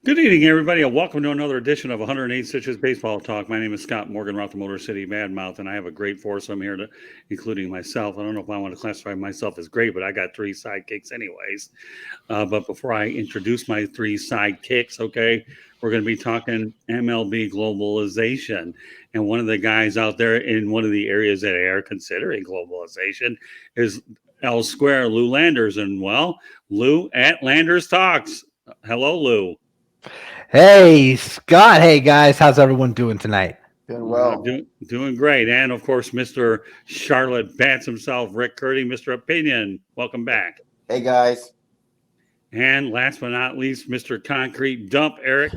Good evening, everybody, and welcome to another edition of 108 Stitches Baseball Talk. My name is Scott Morgan, Roth the Motor City Badmouth, and I have a great foursome here, including myself. I don't know if I want to classify myself as great, but I got three sidekicks anyways. But before I introduce my three sidekicks, okay, we're going to be talking MLB globalization. And one of the guys out there in one of the areas that are considering globalization is L Square, Lou Landers. And well, Lou at Landers Talks. Hello, Lou. Hey, Scott. Hey, guys. How's everyone doing tonight? Doing well. Doing great. And of course, Mr. Charlotte Bats himself, Rick Curti, Mr. Opinion. Welcome back. Hey guys. And last but not least, Mr. Concrete Dump, Eric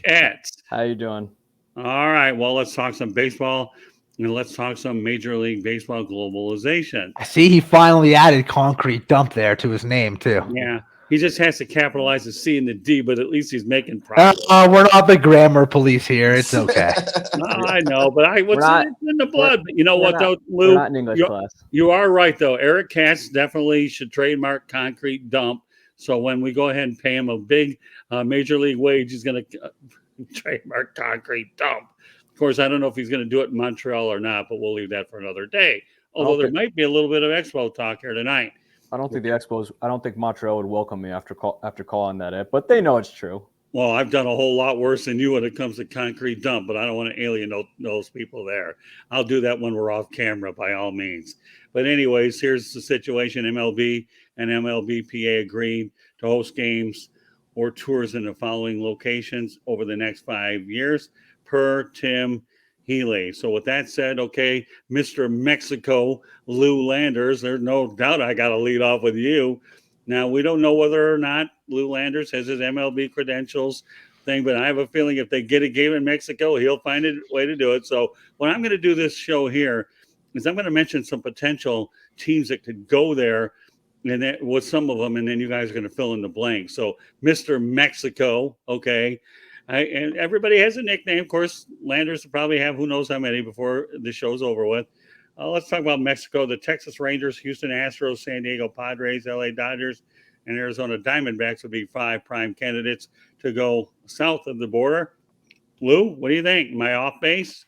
Katz. How you doing? All right. Well, let's talk some baseball and let's talk some Major League Baseball globalization. I see he finally added concrete dump there to his name, too. Yeah. He just has to capitalize the C and the D, but at least he's making progress. We're not the grammar police here. It's okay. No, I know, but it's in the blood. But you know what, though, Lou? We're not in English class. You are right, though. Eric Katz definitely should trademark concrete dump. So when we go ahead and pay him a big major league wage, he's going to trademark concrete dump. Of course, I don't know if he's going to do it in Montreal or not, but we'll leave that for another day. Although there might be a little bit of Expo talk here tonight. I don't think Montreal would welcome me after calling that it, but they know it's true. Well, I've done a whole lot worse than you when it comes to concrete dump, but I don't want to alienate those people there. I'll do that when we're off camera, by all means. But anyways, here's the situation. MLB and MLBPA agreed to host games or tours in the following locations over the next 5 years per Tim Healy. So with that said, okay, Mr. Mexico, Lou Landers, there's no doubt I got to lead off with you. Now, we don't know whether or not Lou Landers has his MLB credentials thing, but I have a feeling if they get a game in Mexico, he'll find a way to do it. So what I'm going to do this show here is I'm going to mention some potential teams that could go there and that with some of them, and then you guys are going to fill in the blank. So Mr. Mexico, okay, and everybody has a nickname. Of course, Landers will probably have who knows how many before the show's over with. Let's talk about Mexico. The Texas Rangers, Houston Astros, San Diego Padres, LA Dodgers, and Arizona Diamondbacks would be 5 prime candidates to go south of the border. Lou, what do you think? Am I off base?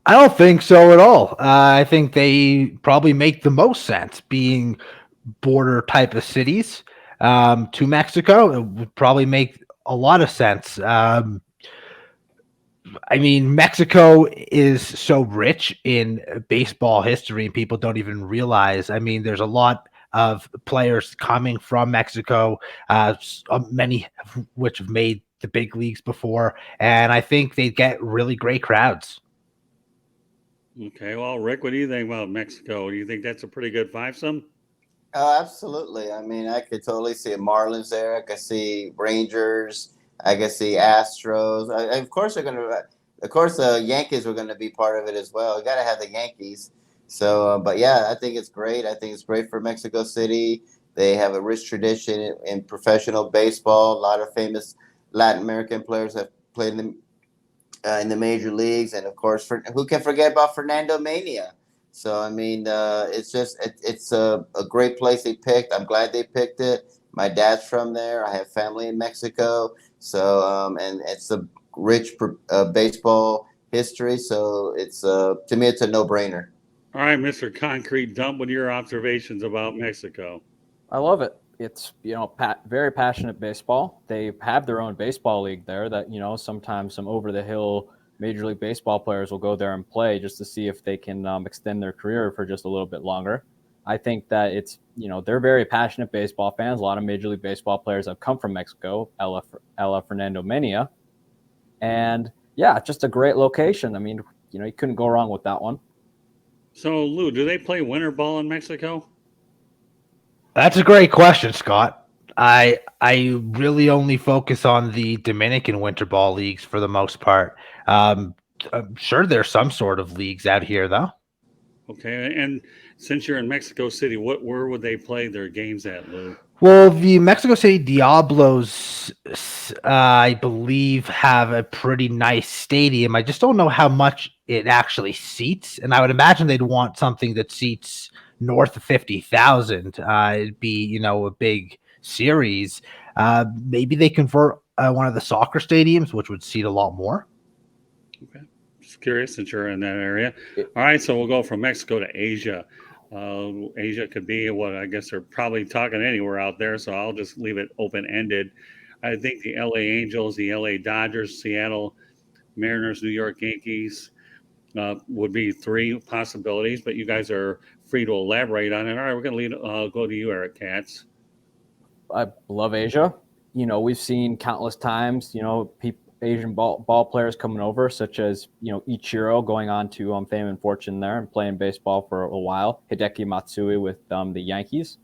I don't think so at all. I think they probably make the most sense being border type of cities to Mexico. It would probably make a lot of sense. I mean, Mexico is so rich in baseball history, and people don't even realize. I mean, there's a lot of players coming from Mexico, many of which have made the big leagues before, and I think they get really great crowds. Okay, well, Rick, what do you think about Mexico? Do you think that's a pretty good fivesome? Absolutely. I mean, I could totally see Marlins there. I could see Rangers. I could see Astros. Of course, the Yankees were going to be part of it as well. You got to have the Yankees. So, but yeah, I think it's great. I think it's great for Mexico City. They have a rich tradition in professional baseball. A lot of famous Latin American players have played in the major leagues, and of course, who can forget about Fernando Mania? So, I mean, it's a great place they picked. I'm glad they picked it. My dad's from there. I have family in Mexico. So, and it's a rich baseball history. So it's to me, it's a no-brainer. All right, Mr. Concrete Dump, what are your observations about Mexico? I love it. It's, very passionate baseball. They have their own baseball league there that, sometimes some over-the-hill Major League Baseball players will go there and play just to see if they can extend their career for just a little bit longer. I think that it's, they're very passionate baseball fans. A lot of Major League Baseball players have come from Mexico, Ella Fernando Mania. And, yeah, just a great location. I mean, you couldn't go wrong with that one. So, Lou, do they play winter ball in Mexico? That's a great question, Scott. I really only focus on the Dominican winter ball leagues for the most part. I'm sure there's some sort of leagues out here, though. Okay, and since you're in Mexico City, where would they play their games at, Lou? Well, the Mexico City Diablos, I believe, have a pretty nice stadium. I just don't know how much it actually seats, and I would imagine they'd want something that seats north of 50,000. It'd be, a big series. Maybe they convert one of the soccer stadiums, which would seat a lot more. Okay. Just curious since you're in that area. It- All right, so we'll go from Mexico to Asia. Asia could be what I guess they're probably talking anywhere out there, so I'll just leave it open ended. I think the LA Angels, the LA Dodgers, Seattle Mariners, New York Yankees would be three possibilities, but you guys are free to elaborate on it. All right, we're going to go to you, Eric Katz. I love Asia. We've seen countless times, Asian ball players coming over, such as, Ichiro going on to fame and fortune there and playing baseball for a while, Hideki Matsui with the Yankees,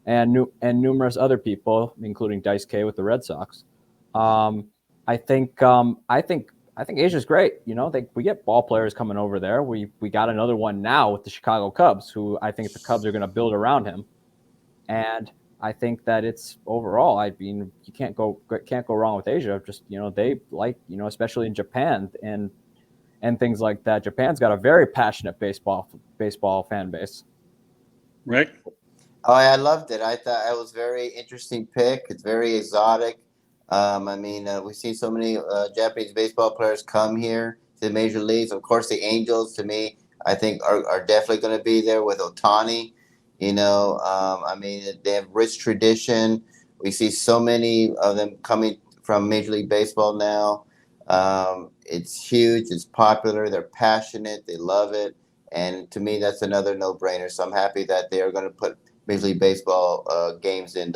and numerous other people, including Dice K with the Red Sox. I think Asia's great. We get ball players coming over there. We got another one now with the Chicago Cubs, who I think the Cubs are going to build around him, and I think that it's overall. I mean, you can't go wrong with Asia. Just they like especially in Japan and things like that. Japan's got a very passionate baseball fan base. Rick? Oh, I loved it. I thought it was a very interesting pick. It's very exotic. We've seen so many Japanese baseball players come here to the major leagues. Of course, the Angels, to me, I think are definitely going to be there with Otani. They have rich tradition. We see so many of them coming from Major League Baseball now. It's huge. It's popular. They're passionate. They love it. And to me, that's another no-brainer. So I'm happy that they are going to put Major League Baseball games in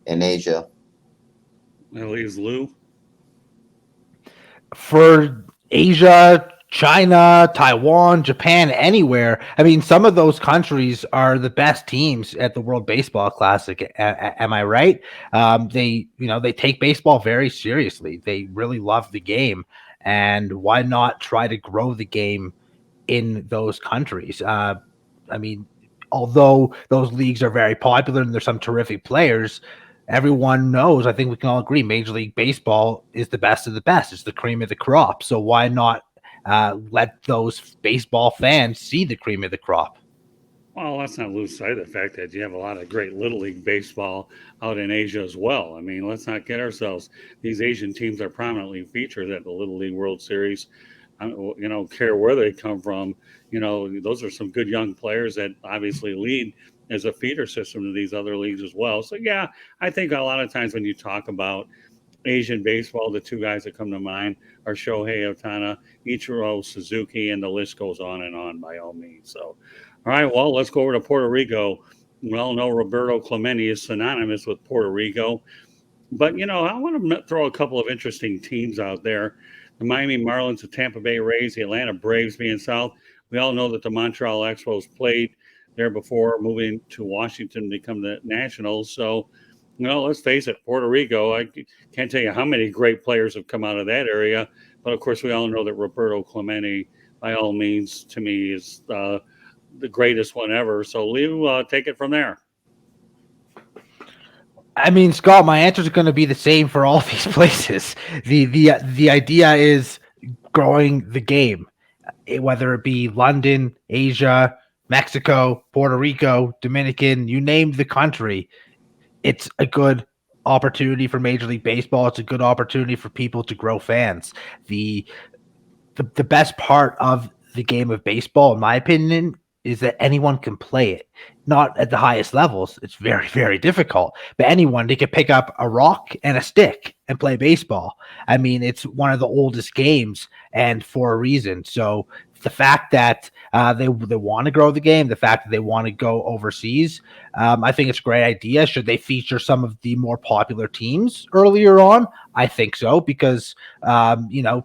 Asia. That leaves Lou. For Asia, China, Taiwan, Japan, anywhere. I mean, some of those countries are the best teams at the World Baseball Classic. Am I right? They take baseball very seriously. They really love the game, and why not try to grow the game in those countries? Although those leagues are very popular and there's some terrific players, everyone knows, I think we can all agree, Major League Baseball is the best of the best. It's the cream of the crop. So why not let those baseball fans see the cream of the crop? Well, let's not lose sight of the fact that you have a lot of great Little League baseball out in Asia as well. I mean, let's not kid ourselves. These Asian teams are prominently featured at the Little League World Series. Care where they come from. Those are some good young players that obviously lead as a feeder system to these other leagues as well. So, yeah, I think a lot of times when you talk about Asian baseball, the two guys that come to mind are Shohei Ohtani, Ichiro Suzuki, and the list goes on by all means. So, all right, well, let's go over to Puerto Rico. We all know Roberto Clemente is synonymous with Puerto Rico. But, I want to throw a couple of interesting teams out there. The Miami Marlins, the Tampa Bay Rays, the Atlanta Braves being south. We all know that the Montreal Expos played there before moving to Washington to become the Nationals. So, let's face it, Puerto Rico, I can't tell you how many great players have come out of that area. But, of course, we all know that Roberto Clemente, by all means, to me, is the greatest one ever. So, Lou, take it from there. I mean, Scott, my answer is going to be the same for all these places. The idea is growing the game, whether it be London, Asia, Mexico, Puerto Rico, Dominican, you name the country. It's a good opportunity for Major League Baseball. It's a good opportunity for people to grow fans. The best part of the game of baseball, in my opinion, is that anyone can play it. Not at the highest levels. It's very, very difficult. But anyone, they could pick up a rock and a stick and play baseball. I mean, it's one of the oldest games, and for a reason. So the fact that they want to grow the game, the fact that they want to go overseas, I think it's a great idea. Should they feature some of the more popular teams earlier on? I think so, because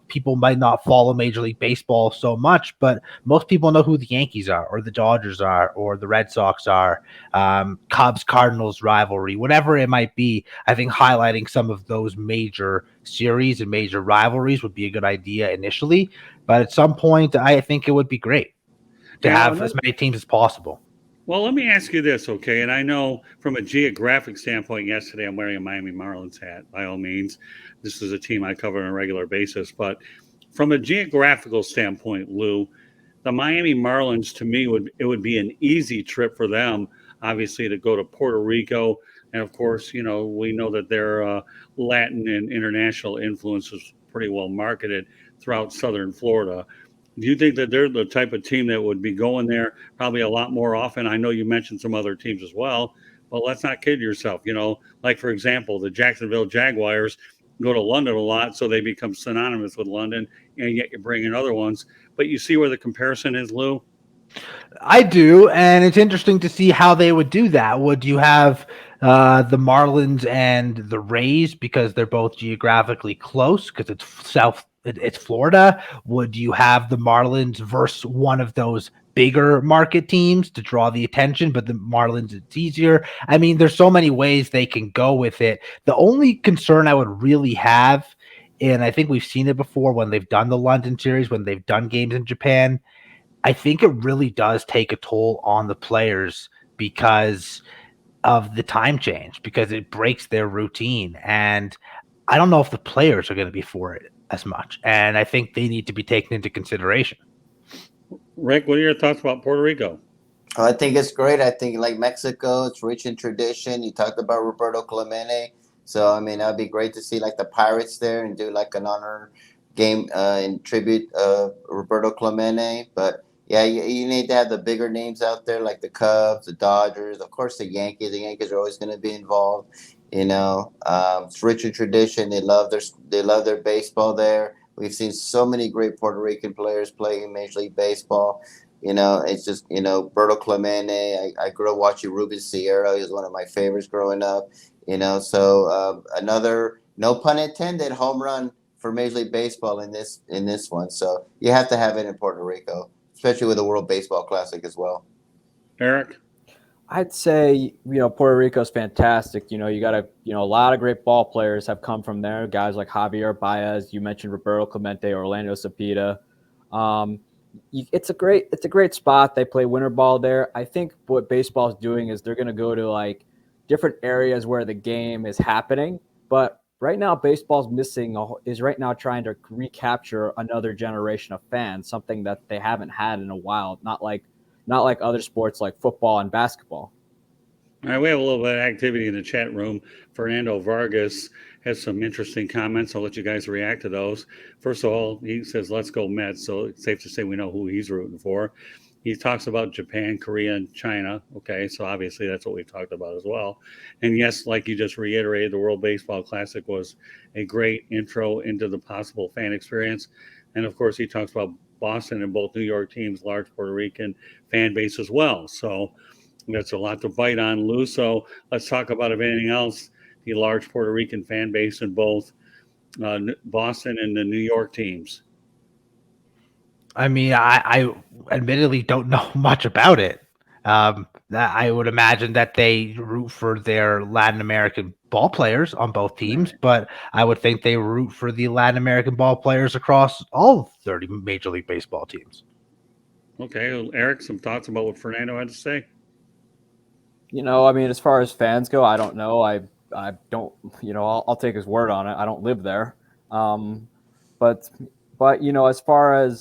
people might not follow Major League Baseball so much, but most people know who the Yankees are, or the Dodgers are, or the Red Sox are, Cubs Cardinals rivalry, whatever it might be. I think highlighting some of those major series and major rivalries would be a good idea initially, but at some point, I think it would be great to have as many teams as possible. Well, let me ask you this, okay? And I know from a geographic standpoint, yesterday I'm wearing a Miami Marlins hat, by all means. This is a team I cover on a regular basis. But from a geographical standpoint, Lou, the Miami Marlins, to me, would be an easy trip for them, obviously, to go to Puerto Rico. And of course, we know that their Latin and international influence is pretty well marketed throughout Southern Florida. Do you think that they're the type of team that would be going there probably a lot more often? I know you mentioned some other teams as well, but let's not kid yourself. Like for example, the Jacksonville Jaguars go to London a lot, so they become synonymous with London, and yet you bring in other ones. But you see where the comparison is, Lou? I do, and it's interesting to see how they would do that. Would you have the Marlins and the Rays because they're both geographically close because it's Florida? Would you have the Marlins versus one of those bigger market teams to draw the attention, but the Marlins, it's easier? I mean, there's so many ways they can go with it. The only concern I would really have, and I think we've seen it before when they've done the London series, when they've done games in Japan, I think it really does take a toll on the players because of the time change, because it breaks their routine. And I don't know if the players are going to be for it as much. And I think they need to be taken into consideration. Rick, what are your thoughts about Puerto Rico? I think it's great. I think like Mexico, it's rich in tradition. You talked about Roberto Clemente. So, I mean, that'd be great to see like the Pirates there and do like an honor game in tribute of Roberto Clemente. But yeah, you need to have the bigger names out there like the Cubs, the Dodgers, of course the Yankees. The Yankees are always going to be involved. It's rich in tradition. They love their baseball there. We've seen so many great Puerto Rican players play in Major League Baseball. It's just, Berto Clemente. I grew up watching Ruben Sierra. He was one of my favorites growing up. So another, no pun intended, home run for Major League Baseball in this one. So you have to have it in Puerto Rico, especially with the World Baseball Classic as well. Eric? I'd say, Puerto Rico's fantastic. You got a lot of great ball players have come from there. Guys like Javier Baez, you mentioned Roberto Clemente, Orlando Cepeda. It's a great spot. They play winter ball there. I think what baseball is doing is they're going to go to like different areas where the game is happening. But right now, baseball's is right now trying to recapture another generation of fans, something that they haven't had in a while. Not like other sports like football and basketball. All right, we have a little bit of activity in the chat room. Fernando Vargas has some interesting comments. I'll let you guys react to those. First of all, he says, let's go Mets. So it's safe to say we know who he's rooting for. He talks about Japan, Korea, and China. Okay, so obviously that's what we've talked about as well. And yes, like you just reiterated, the World Baseball Classic was a great intro into the possible fan experience. And of course, he talks about Boston and both New York teams, large Puerto Rican fan base as well. So that's a lot to bite on, Lou. So let's talk about, if anything else, the large Puerto Rican fan base in both Boston and the New York teams. I mean, I admittedly don't know much about it. I would imagine that they root for their Latin American ball players on both teams, but I would think they root for the Latin American ball players across all 30 Major League Baseball teams. Okay, well, Eric, some thoughts about what Fernando had to say? I mean, as far as fans go, I don't know. I don't, I'll take his word on it. I don't live there. But as far as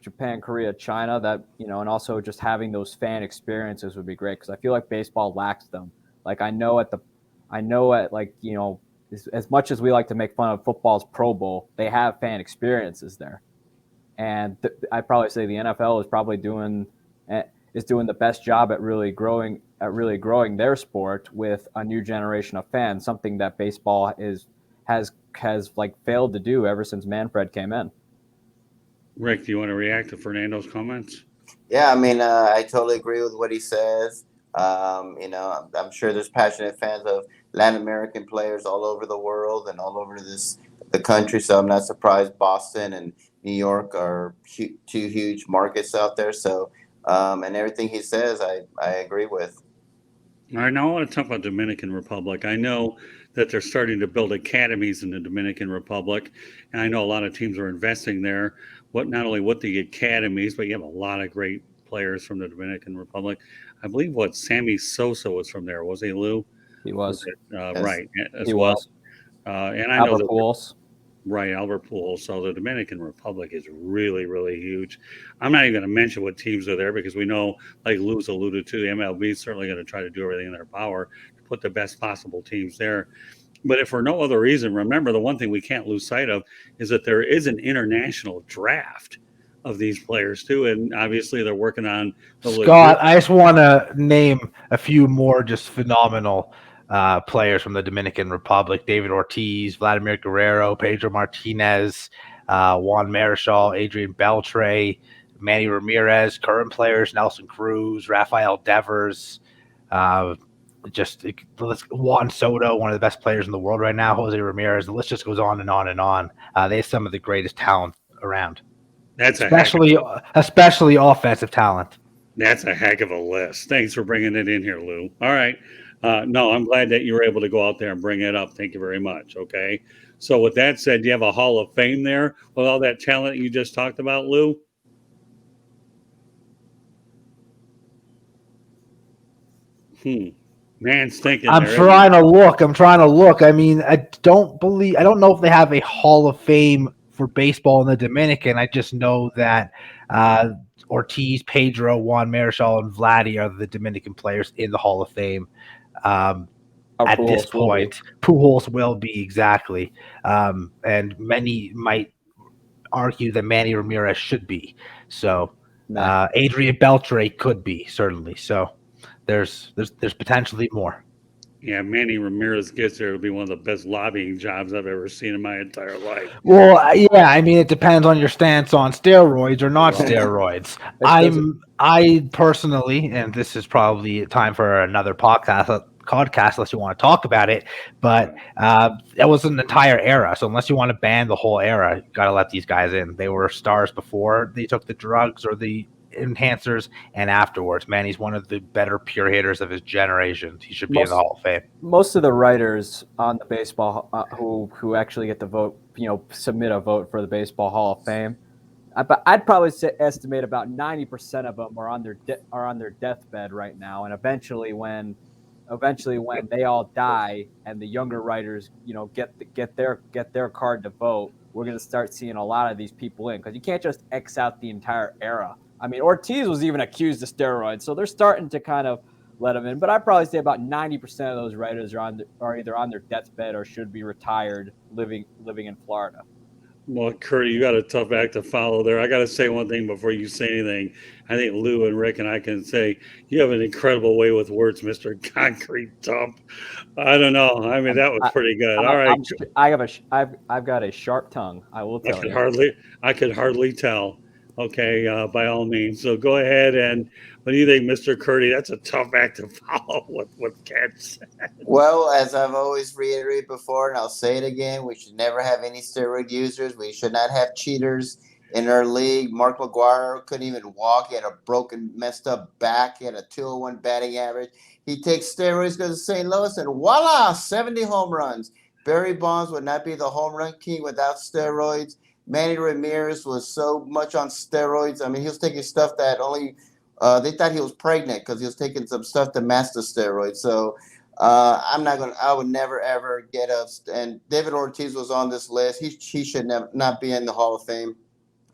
Japan, Korea, China, that, and also just having those fan experiences would be great, because I feel like baseball lacks them. Like as much as we like to make fun of football's Pro Bowl, they have fan experiences there. And I'd probably say the NFL is probably doing the best job at really growing their sport with a new generation of fans, something that baseball has failed to do ever since Manfred came in. Rick, do you want to react to Fernando's comments? Yeah, I mean, I totally agree with what he says. I'm sure there's passionate fans of Latin American players all over the world and all over the country. So I'm not surprised Boston and New York are two huge markets out there. So, and everything he says, I agree with. All right, now I want to talk about Dominican Republic. I know that they're starting to build academies in the Dominican Republic, and I know a lot of teams are investing there. Not only with the academies, but you have a lot of great players from the Dominican Republic. I believe Sammy Sosa was from there, was he, Lou? He was. Yes. Right, as he well. Was. And I know Albert Pujols. Right, Albert Pool. So the Dominican Republic is really, really huge. I'm not even going to mention what teams are there because we know, like Lou's alluded to, the MLB is certainly going to try to do everything in their power to put the best possible teams there. But if for no other reason, remember the one thing we can't lose sight of is that there is an international draft of these players too, and obviously they're working on the Scott, I just want to name a few more just phenomenal players from the Dominican Republic: David Ortiz, Vladimir Guerrero, Pedro Martinez, Juan Marichal, Adrian Beltre, Manny Ramirez. Current players: Nelson Cruz, Rafael Devers. Juan Soto, one of the best players in the world right now. Jose Ramirez. The list just goes on and on and on. They have some of the greatest talent around. That's especially offensive talent. That's a heck of a list. Thanks for bringing it in here, Lou. All right. No, I'm glad that you were able to go out there and bring it up. Thank you very much. Okay. So with that said, do you have a Hall of Fame there with all that talent you just talked about, Lou? Man's thinking. I'm trying to look. I mean, I don't know if they have a Hall of Fame for baseball in the Dominican. I just know that Ortiz, Pedro, Juan Marichal, and Vladdy are the Dominican players in the Hall of Fame. At this point, Pujols will be exactly, and many might argue that Manny Ramirez should be. So Adrian Beltre could be certainly. So there's potentially more. Yeah, Manny Ramirez gets there. It'll be one of the best lobbying jobs I've ever seen in my entire life. Well, yeah, I mean, it depends on your stance on steroids or not steroids. I personally, and this is probably time for another podcast unless you want to talk about it, but it was an entire era. So unless you want to ban the whole era, you got to let these guys in. They were stars before they took the drugs or the enhancers, and afterwards. Manny's one of the better pure hitters of his generation. He should be in the Hall of Fame. Most of the writers on the baseball who actually get the vote, submit a vote for the Baseball Hall of Fame, I'd probably estimate about 90% of them are on their deathbed right now, and eventually when they all die and the younger writers get their card to vote, we're going to start seeing a lot of these people in, because you can't just X out the entire era. I mean, Ortiz was even accused of steroids, so they're starting to kind of let him in. But I'd probably say about 90% of those writers are either on their deathbed or should be retired, living in Florida. Well, Curti, you got a tough act to follow there. I got to say one thing before you say anything. I think Lou and Rick and I can say you have an incredible way with words, Mr. Concrete Dump. I don't know. I mean, that was pretty good. All right. I've got a sharp tongue. I will tell you. I could hardly tell. Okay, by all means. So go ahead, and what do you think, Mr. Curti? That's a tough act to follow what Katz said. Well, as I've always reiterated before, and I'll say it again, we should never have any steroid users. We should not have cheaters in our league. Mark McGwire couldn't even walk. He had a broken, messed up back. He had a 201 batting average. He takes steroids, goes to St. Louis, and voila, 70 home runs. Barry Bonds would not be the home run king without steroids. Manny Ramirez was so much on steroids. I mean, he was taking stuff that only they thought he was pregnant because he was taking some stuff to mask the steroids. So I would never, ever get up. And David Ortiz was on this list. He should not be in the Hall of Fame,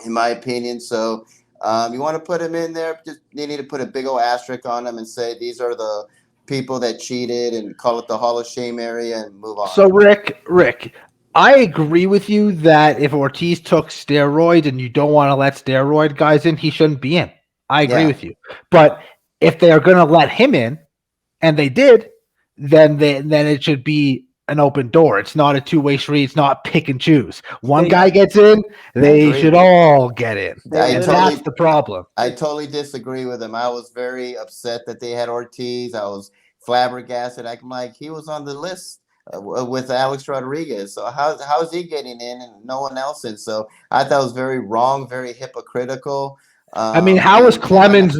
in my opinion. So you want to put him in there, you need to put a big old asterisk on him and say these are the people that cheated and call it the Hall of Shame area and move on. So, Rick, I agree with you that if Ortiz took steroids and you don't want to let steroid guys in, he shouldn't be in. I agree with you. But if they are going to let him in, and they did, then it should be an open door. It's not a two-way street. It's not pick and choose. One guy gets in, they should all get in. That's the problem. I totally disagree with him. I was very upset that they had Ortiz. I was flabbergasted. I'm like, he was on the list with Alex Rodriguez. So how is he getting in and no one else in? So I thought it was very wrong, very hypocritical. I mean, how is Clemens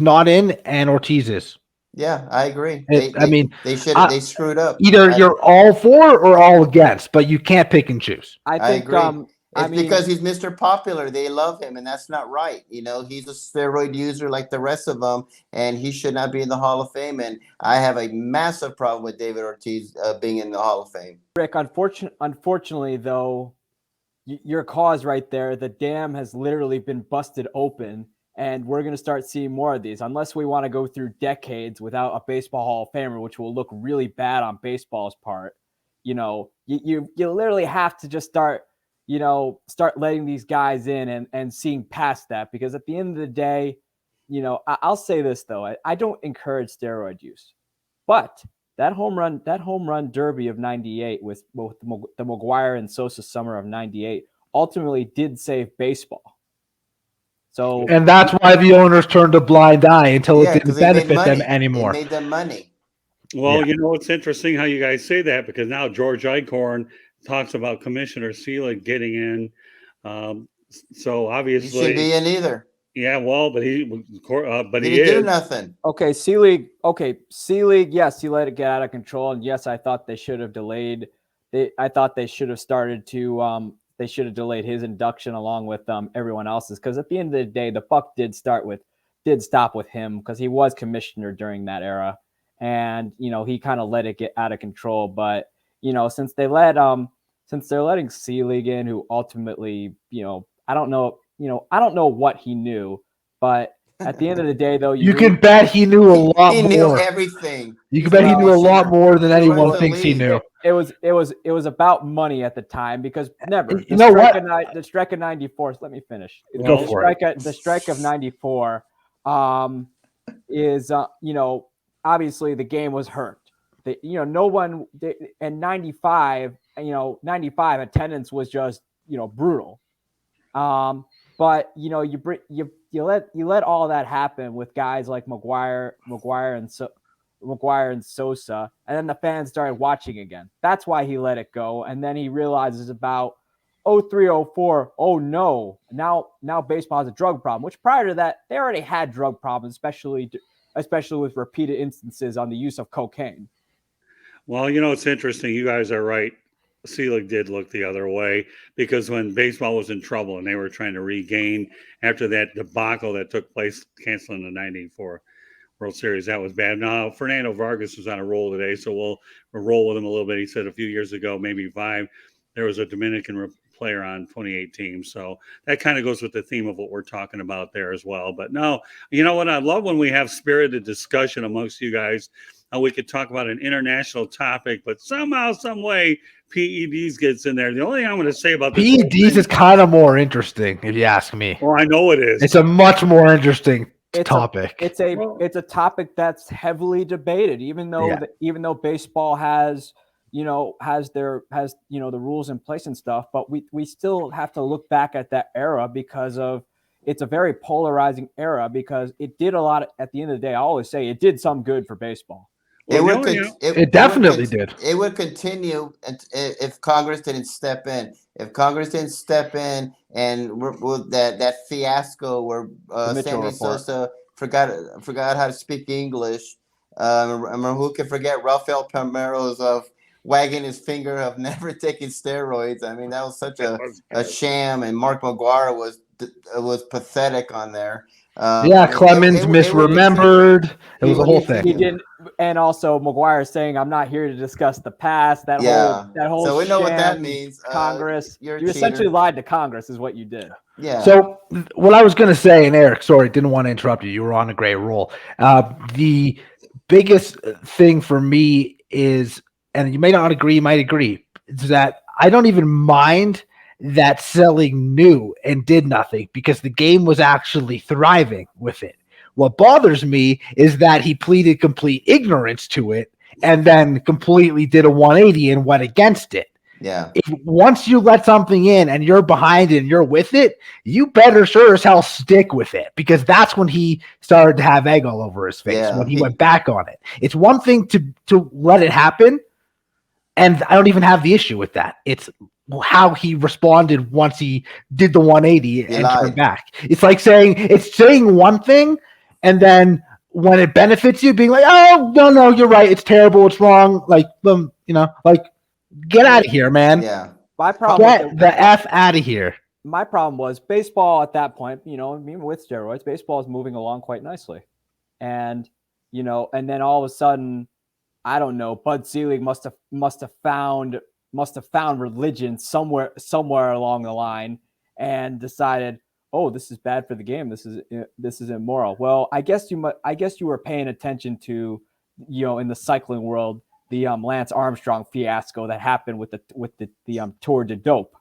not in and Ortiz is? Yeah, I agree. They screwed up. Either you're all for or all against, but you can't pick and choose. I think agree. It's because he's Mr. Popular. They love him, and that's not right. You know, he's a steroid user like the rest of them, and he should not be in the Hall of Fame. And I have a massive problem with David Ortiz being in the Hall of Fame. Rick, unfortunately, though, your cause right there, the dam has literally been busted open, and we're going to start seeing more of these unless we want to go through decades without a baseball Hall of Famer, which will look really bad on baseball's part. You know, you literally have to just start letting these guys in and seeing past that, because at the end of the day, you know, I'll say this though, I don't encourage steroid use, but that home run derby of 98 with the McGuire and Sosa summer of 98 ultimately did save baseball. So, and that's why the owners turned a blind eye until it didn't benefit them It anymore. made them money. Well, you know, it's interesting how you guys say that, because now George Eichhorn talks about Commissioner Selig getting in. So obviously, he should be in either. Yeah, well, but he didn't do nothing. Okay, Selig. Yes, he let it get out of control, and yes, I thought they should have delayed. I thought they should have started to. They should have delayed his induction along with everyone else's, because at the end of the day, the buck did stop with him, because he was commissioner during that era, and you know he kind of let it get out of control. But you know, since they're letting Selig in, who ultimately, you know, I don't know what he knew, but at the end of the day, though, you can bet he knew a lot more. He knew everything. You can bet he knew a lot more than anyone thinks he knew. It was about money at the time, because the strike of 94. Let me finish. Go for it. The strike of 94 is you know, obviously the game was hurt. No one in 95. You know, 95 attendance was just, you know, brutal. But you know, you let all that happen with guys like McGuire and Sosa, and then the fans started watching again. That's why he let it go. And then he realizes about 03, 04, oh no, now baseball has a drug problem, which prior to that, they already had drug problems, especially with repeated instances on the use of cocaine. Well, you know, it's interesting. You guys are right. Selig did look the other way, because when baseball was in trouble and they were trying to regain after that debacle that took place, canceling the 94 World Series, that was bad. Now, Fernando Vargas was on a roll today, so we'll roll with him a little bit. He said a few years ago, maybe 5, there was a Dominican player on 28 teams. So that kind of goes with the theme of what we're talking about there as well. But no, you know what? I love when we have spirited discussion amongst you guys. We could talk about an international topic, but somehow, some way, PEDs gets in there. The only thing I'm going to say about this PEDs is kind of more interesting, if you ask me. Well, I know it is. It's a much more interesting topic. It's a topic that's heavily debated, even though baseball has the rules in place and stuff. But we still have to look back at that era, because it's a very polarizing era, because it did a lot. At the end of the day, I always say it did some good for baseball. It definitely did. It would continue if Congress didn't step in. If Congress didn't step in, and with that fiasco where Sammy Sosa forgot how to speak English. Who can forget Rafael Palmeiro's of wagging his finger of never taking steroids? I mean, that was such a sham, and Mark McGuire was pathetic on there. Clemens misremembered. It was a whole thing. He didn't, and also McGuire saying, "I'm not here to discuss the past." That whole. So we know what that means. Congress, you essentially lied to Congress, is what you did. Yeah. So what I was going to say, and Eric, sorry, didn't want to interrupt you. You were on a great roll. The biggest thing for me is, and you may not agree, you might agree, is that I don't even mind that Selig knew and did nothing, because the game was actually thriving with it. What bothers me is that he pleaded complete ignorance to it and then completely did a 180 and went against it. Yeah. Once you let something in and you're behind it and you're with it, you better sure as hell stick with it, because that's when he started to have egg all over his face, when he went back on it. It's one thing to let it happen, and I don't even have the issue with that. It's how he responded once he did the 180 and turned back. It's like saying one thing, and then when it benefits you, being like, "Oh, no, you're right. It's terrible. It's wrong." Like, get out of here, man. Yeah. My problem Get the F out of here. My problem was baseball at that point, even with steroids, baseball is moving along quite nicely. And, and then all of a sudden, I don't know, Bud Selig must have found religion somewhere along the line and decided, oh, this is bad for the game. This is immoral. Well, I guess you were paying attention to, in the cycling world, the Lance Armstrong fiasco that happened with the Tour de Dope.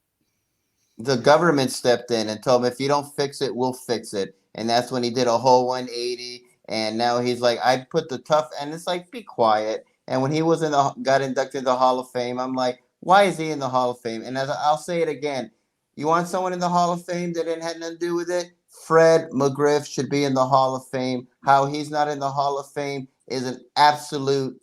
The government stepped in and told him, if you don't fix it, we'll fix it. And that's when he did a whole 180. And now he's like, I put the tough, and it's like, be quiet. And when he got inducted to the Hall of Fame, I'm like, why is he in the Hall of Fame? And I'll say it again, you want someone in the Hall of Fame that didn't have nothing to do with it? Fred McGriff should be in the Hall of Fame. How he's not in the Hall of Fame is an absolute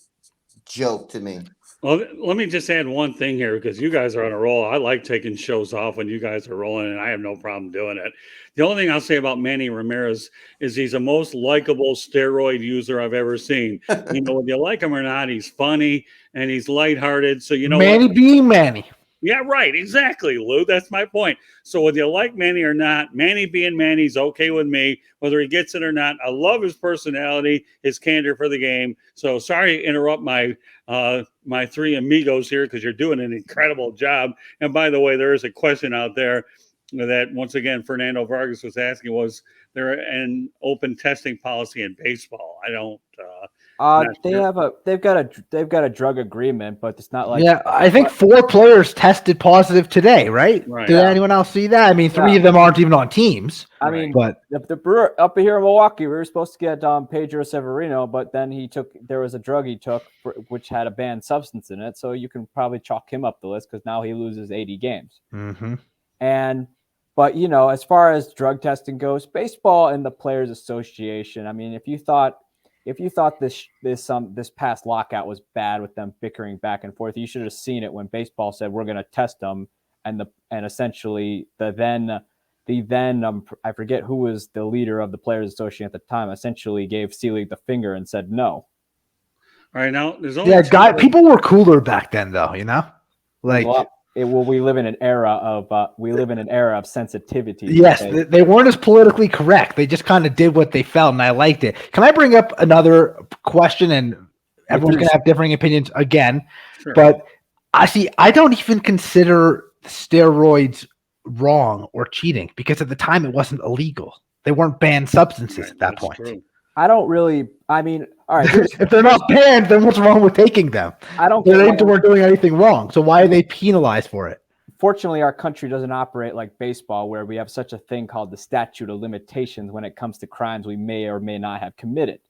joke to me. Well, let me just add one thing here, because you guys are on a roll. I like taking shows off when you guys are rolling, and I have no problem doing it. The only thing I'll say about Manny Ramirez is he's the most likable steroid user I've ever seen. Whether you like him or not, he's funny and he's lighthearted. So Manny what? being Manny. Yeah, right. Exactly, Lou. That's my point. So whether you like Manny or not, Manny being Manny's okay with me, whether he gets it or not. I love his personality, his candor for the game. So sorry to interrupt my three amigos here, because you're doing an incredible job. And by the way, there is a question out there that, once again, Fernando Vargas was asking, was there an open testing policy in baseball? I don't. They've got a drug agreement, but it's not like. Yeah, I think 4 players tested positive today, right? Did anyone else see that? I mean, 3 of them aren't even on teams. I mean, but the Brewer up here in Milwaukee, we were supposed to get Pedro Severino, but then there was a drug he took which had a banned substance in it. So you can probably chalk him up the list, because now he loses 80 games. Mm-hmm. But as far as drug testing goes, baseball and the Players Association. I mean, if you thought this past lockout was bad with them bickering back and forth, you should have seen it when baseball said we're going to test them, and essentially the then I forget who was the leader of the Players Association at the time, essentially gave Selig the finger and said no. All right, now there's only people were cooler back then, though. Like. We live in an era of sensitivity. Yes, they weren't as politically correct. They just kind of did what they felt, and I liked it. Can I bring up another question? And everyone's going to have differing opinions again. Sure. But I don't even consider steroids wrong or cheating, because at the time it wasn't illegal. They weren't banned substances at that point. True. I don't really. I mean, all right. If they're not banned, then what's wrong with taking them? They weren't doing anything wrong. So why are they penalized for it? Fortunately, our country doesn't operate like baseball, where we have such a thing called the statute of limitations when it comes to crimes we may or may not have committed.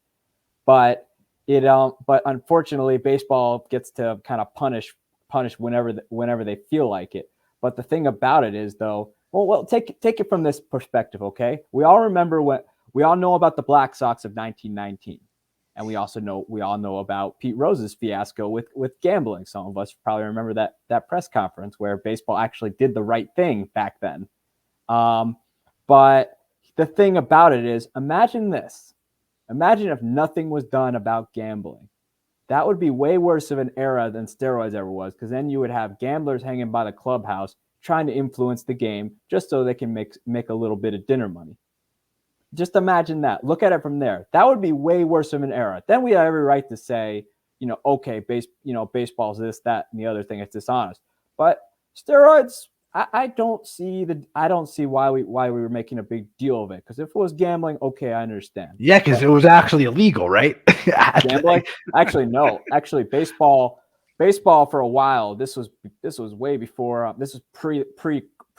But unfortunately, baseball gets to kind of punish whenever they feel like it. But the thing about it is, though, well, take it from this perspective, okay? We all know about the Black Sox of 1919. And we all know about Pete Rose's fiasco with gambling. Some of us probably remember that press conference where baseball actually did the right thing back then. But the thing about it is, imagine this. Imagine if nothing was done about gambling. That would be way worse of an era than steroids ever was, because then you would have gamblers hanging by the clubhouse trying to influence the game just so they can make a little bit of dinner money. Just imagine that. Look at it from there. That would be way worse of an era. Then we have every right to say, okay, baseball's this, that, and the other thing. It's dishonest. But steroids, I don't see why we were making a big deal of it. Because if it was gambling, okay, I understand. Yeah, because it was actually illegal, right? Gambling? Actually, no. Actually, baseball for a while. This was way before. This is pre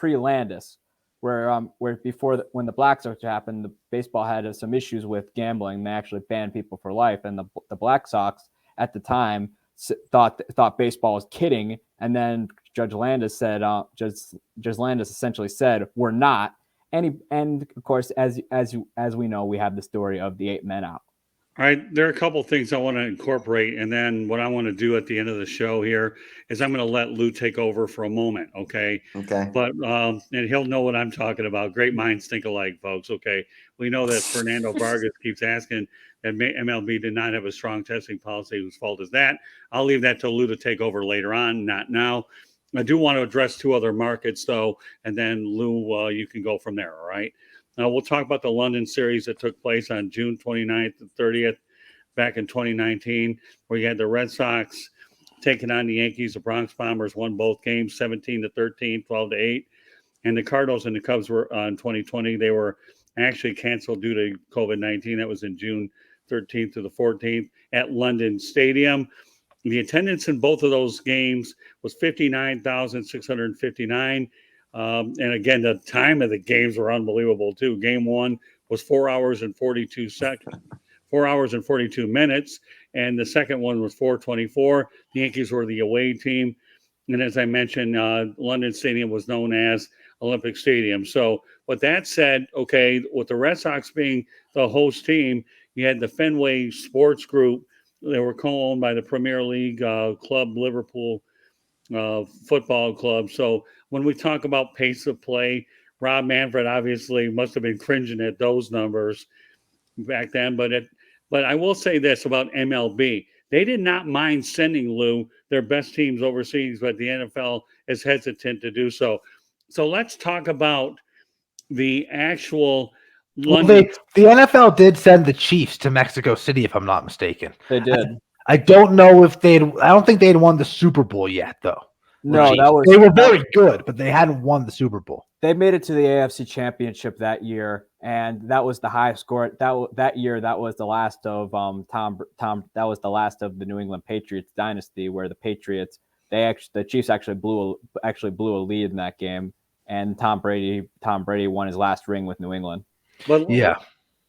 Landis. Where when the Black Sox happened, the baseball had some issues with gambling. They actually banned people for life, and the Black Sox at the time thought baseball was kidding. And then Judge Landis essentially said, "We're not." And of course, as we know, we have the story of the 8 men out. All right, there are a couple of things I want to incorporate, and then what I want to do at the end of the show here is I'm going to let Lou take over for a moment, okay? Okay. But and he'll know what I'm talking about. Great minds think alike, folks. Okay, we know that Fernando Vargas keeps asking that MLB did not have a strong testing policy. Whose fault is that? I'll leave that to Lou to take over later on, not now. I do want to address two other markets, though, and then Lou, you can go from there, all right? Now, we'll talk about the London series that took place on June 29th and 30th back in 2019, where you had the Red Sox taking on the Yankees. The Bronx Bombers won both games 17-13, 12-8. And the Cardinals and the Cubs were in 2020. They were actually canceled due to COVID-19. That was in June 13th to the 14th at London Stadium. The attendance in both of those games was 59,659. And again, the time of the games were unbelievable too. Game one was 4 hours and 42 seconds, 4 hours and 42 minutes. And the second one was 4:24. The Yankees were the away team. And as I mentioned, London Stadium was known as Olympic Stadium. So with that said, okay, with the Red Sox being the host team, you had the Fenway Sports Group. They were co-owned by the Premier League club, Liverpool Football Club. So when we talk about pace of play, Rob Manfred obviously must have been cringing at those numbers back then. But I will say this about MLB. They did not mind sending, Lou, their best teams overseas, but the NFL is hesitant to do so. So let's talk about the actual Well, London. the NFL did send the Chiefs to Mexico City, if I'm not mistaken. They did. I don't know if I don't think they'd won the Super Bowl yet, though. No, They were very good, but they hadn't won the Super Bowl. They made it to the AFC Championship that year, and that was the highest score that year. That was the last of That was the last of the New England Patriots dynasty, where the Chiefs actually blew a lead in that game, and Tom Brady won his last ring with New England. But yeah,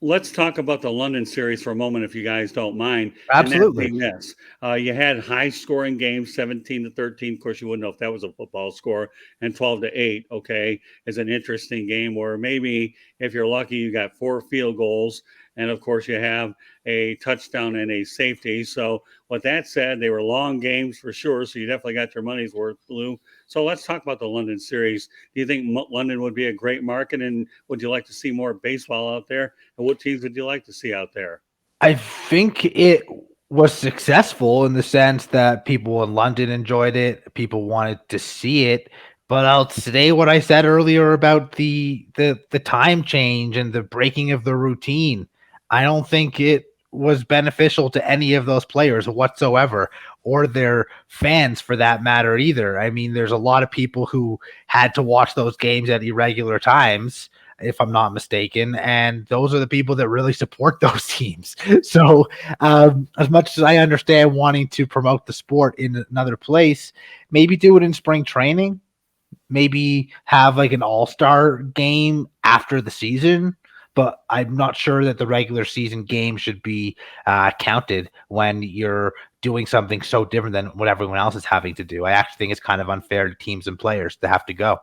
let's talk about the London series for a moment, if you guys don't mind. Absolutely. And that being this, you had high-scoring games, 17-13. Of course, you wouldn't know if that was a football score, and 12-8. Okay, is an interesting game where maybe if you're lucky, you got 4 field goals, and of course, you have a touchdown and a safety. So, with that said, they were long games for sure. So you definitely got your money's worth, Lou. So let's talk about the London series. Do you think London would be a great market, and would you like to see more baseball out there? And what teams would you like to see out there? I think it was successful in the sense that people in London enjoyed it. People wanted to see it. But I'll say what I said earlier about the time change and the breaking of the routine. I don't think it was beneficial to any of those players whatsoever, or their fans for that matter either. I mean, there's a lot of people who had to watch those games at irregular times, if I'm not mistaken, and those are the people that really support those teams. So as much as I understand wanting to promote the sport in another place, maybe do it in spring training, maybe have like an all-star game after the season. But I'm not sure that the regular season game should be counted when you're doing something so different than what everyone else is having to do. I actually think it's kind of unfair to teams and players to have to go.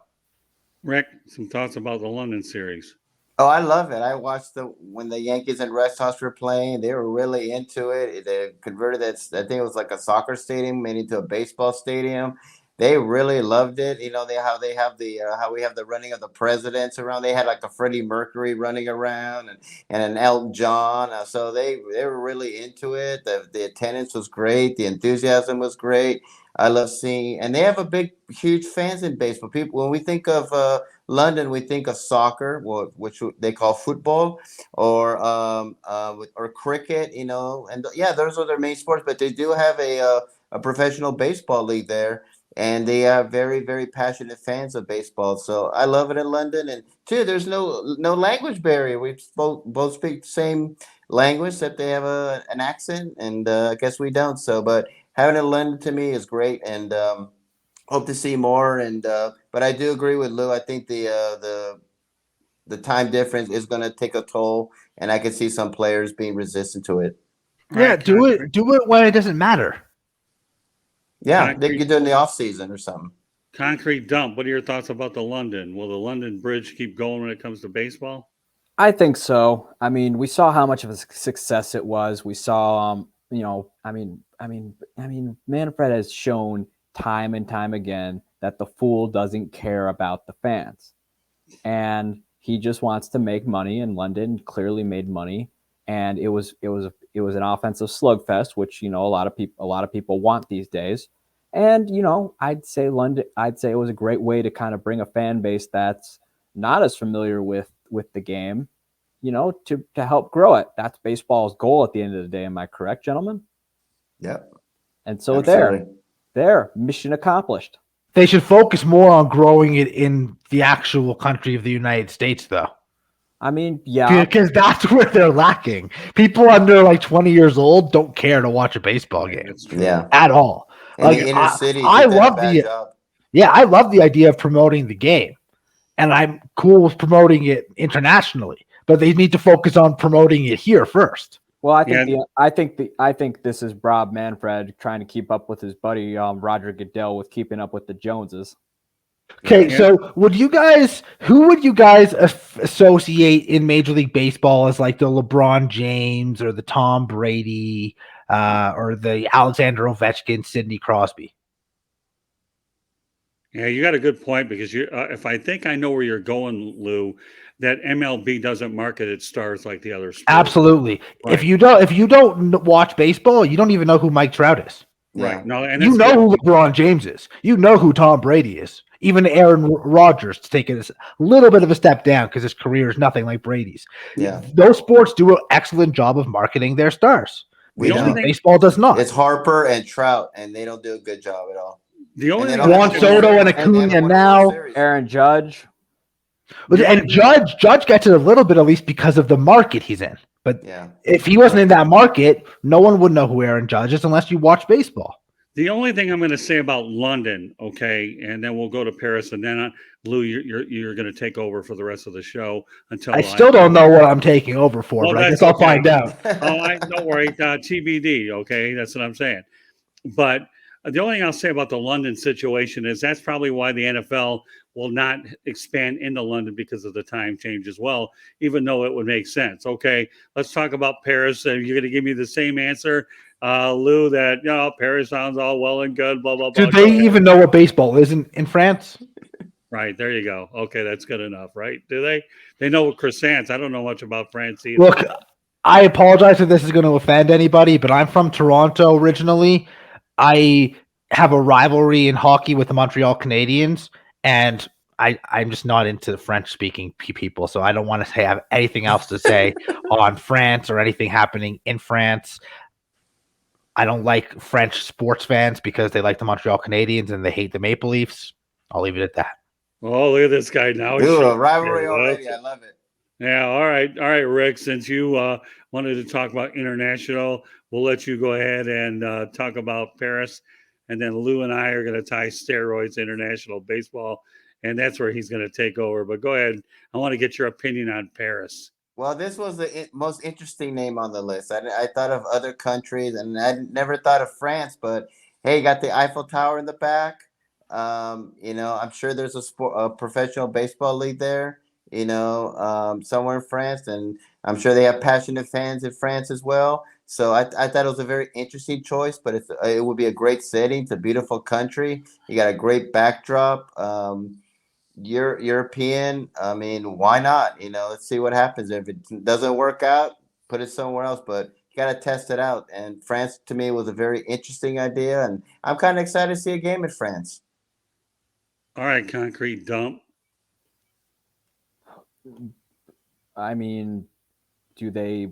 Rick, some thoughts about the London series? Oh, I love it. I watched when the Yankees and Red Sox were playing. They were really into it. They converted that. I think it was like a soccer stadium made into a baseball stadium. They really loved it. You know, how we have the running of the presidents around. They had like the Freddie Mercury running around and an Elton John. So they were really into it. The attendance was great. The enthusiasm was great. I love seeing, and they have huge fans in baseball. People, when we think of London, we think of soccer, which they call football, or cricket. You know, and yeah, those are their main sports. But they do have a professional baseball league there. And they are very, very passionate fans of baseball. So I love it in London. And two, there's no language barrier. We both speak the same language, that they have an accent, and I guess we don't. So, but having it in London to me is great, and hope to see more. And but I do agree with Lou. I think the time difference is going to take a toll, and I can see some players being resistant to it. Yeah, do it when it doesn't matter. Yeah, they could do it in the off season or something. Concrete dump. What are your thoughts about the London? Will the London Bridge keep going when it comes to baseball? I think so. I mean, we saw how much of a success it was. We saw, Manfred has shown time and time again that the fool doesn't care about the fans, and he just wants to make money. And London clearly made money, and it was an offensive slugfest, which a lot of people want these days. And I'd say London. I'd say it was a great way to kind of bring a fan base that's not as familiar with the game, to help grow it. That's baseball's goal at the end of the day. Am I correct, gentlemen? Yep. And so Absolutely. there, mission accomplished. They should focus more on growing it in the actual country of the United States, though. I mean, yeah, Because that's where they're lacking. People under like 20 years old don't care to watch a baseball game That's true. Yeah. at all. In Like, the inner city, I they did a love bad the job. Yeah, I love the idea of promoting the game, and I'm cool with promoting it internationally. But they need to focus on promoting it here first. well, I think this is Rob Manfred trying to keep up with his buddy Roger Goodell with keeping up with the Joneses. Okay, Yeah. so who would you guys associate in Major League Baseball as like the LeBron James or the Tom Brady or the Alexander Ovechkin, Sidney Crosby? Yeah, you got a good point because if I think I know where you're going, Lou, that MLB doesn't market its stars like the other sports. Absolutely. Right. If you don't watch baseball, you don't even know who Mike Trout is. Right. No, and You that's know good. who LeBron James is. You know who Tom Brady is. Even Aaron Rodgers to take a little bit of a step down because his career is nothing like Brady's. Yeah. Those sports do an excellent job of marketing their stars. We The only don't. thing- Baseball does not. It's Harper and Trout, and they don't do a good job at all. The only And they thing don't Juan have Soto World and Series, they Acuna haven't won a now. World Series. Aaron Judge. And Judge gets it a little bit at least because of the market he's in. But Yeah. if he wasn't in that market, no one would know who Aaron Judge is unless you watch baseball. The only thing I'm going to say about London, okay, and then we'll go to Paris, and then Lou, you're going to take over for the rest of the show until I still don't know what I'm taking over for, Well, but I that's guess I'll okay. find out. Don't worry, TBD. Okay, that's what I'm saying. But the only thing I'll say about the London situation is that's probably why the NFL will not expand into London because of the time change as well, even though it would make sense. Okay, let's talk about Paris. You're going to give me the same answer, Lou, that Paris sounds all well and good, blah, blah, blah. Do they even know what baseball is in France? Right, there you go. Okay, that's good enough, right? Do they? They know croissants. I don't know much about France either. Look, I apologize if this is going to offend anybody, but I'm from Toronto originally. I have a rivalry in hockey with the Montreal Canadiens, and I'm just not into the French-speaking people, so I don't want to have anything else to say on France or anything happening in France. I don't like French sports fans because they like the Montreal Canadiens and they hate the Maple Leafs. I'll leave it at that. Oh, look at this guy now. Ooh, a rivalry already. I love it. Yeah, all right, Rick. Since you wanted to talk about international, we'll let you go ahead and talk about Paris, and then Lou and I are going to tie steroids to international baseball, and that's where he's going to take over. But go ahead. I want to get your opinion on Paris. Well, this was the most interesting name on the list. I thought of other countries, and I never thought of France. But hey, you got the Eiffel Tower in the back. I'm sure there's a professional baseball league there. Somewhere in France, and I'm sure they have passionate fans in France as well. So I thought it was a very interesting choice, but it would be a great setting. It's a beautiful country. You got a great backdrop. European. I mean, why not? Let's see what happens. If it doesn't work out, put it somewhere else. But you got to test it out. And France, to me, was a very interesting idea, and I'm kind of excited to see a game in France. All right, Concrete Dump. I mean, do they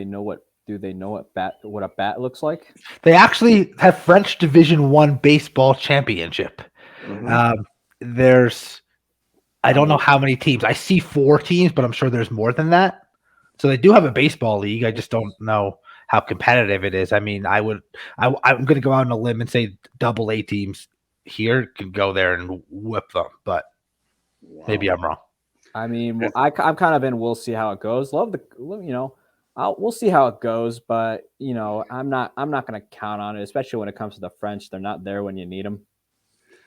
know what a bat looks like? They actually have French Division I baseball championship. Mm-hmm. I don't know how many teams. I see 4 teams, but I'm sure there's more than that. So they do have a baseball league. I just don't know how competitive it is. I mean, I'm going to go out on a limb and say AA teams here can go there and whip them, but maybe I'm wrong. I mean, I'm kind of in. We'll see how it goes. We'll see how it goes, but I'm not going to count on it, especially when it comes to the French. They're not there when you need them.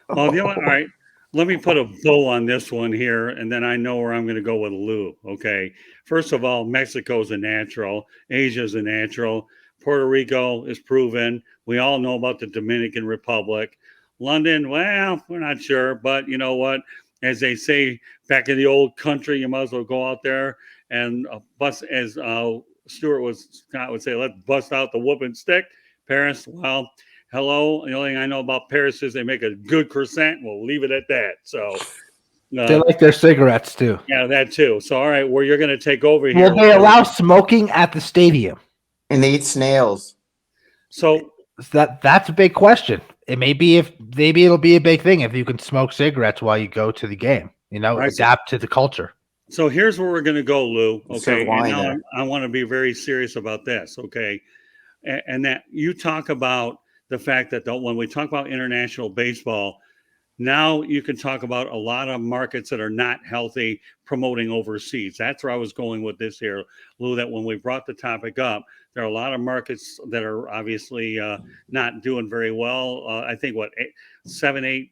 Well, all right. Let me put a bow on this one here, and then I know where I'm going to go with Lou. Okay. First of all, Mexico's a natural. Asia's a natural. Puerto Rico is proven. We all know about the Dominican Republic. London, well, we're not sure, but you know what? As they say back in the old country, you might as well go out there and bust, as Scott would say, let's bust out the whooping stick. Paris, well, hello. The only thing I know about Paris is they make a good croissant. We'll leave it at that. So, They like their cigarettes too. yeah, that too. So, all right, where you're going to take over here? Will they allow smoking at the stadium? And they eat snails. So that's a big question. It may be maybe it'll be a big thing if you can smoke cigarettes while you go to the game. Right. Adapt to the culture. So here's where we're going to go, Lou. Okay, and wine now there. I want to be very serious about this. Okay, and that you talk about the fact that when we talk about international baseball, now you can talk about a lot of markets that are not healthy promoting overseas. That's where I was going with this here, Lou, that when we brought the topic up, there are a lot of markets that are obviously not doing very well. I think 7, 8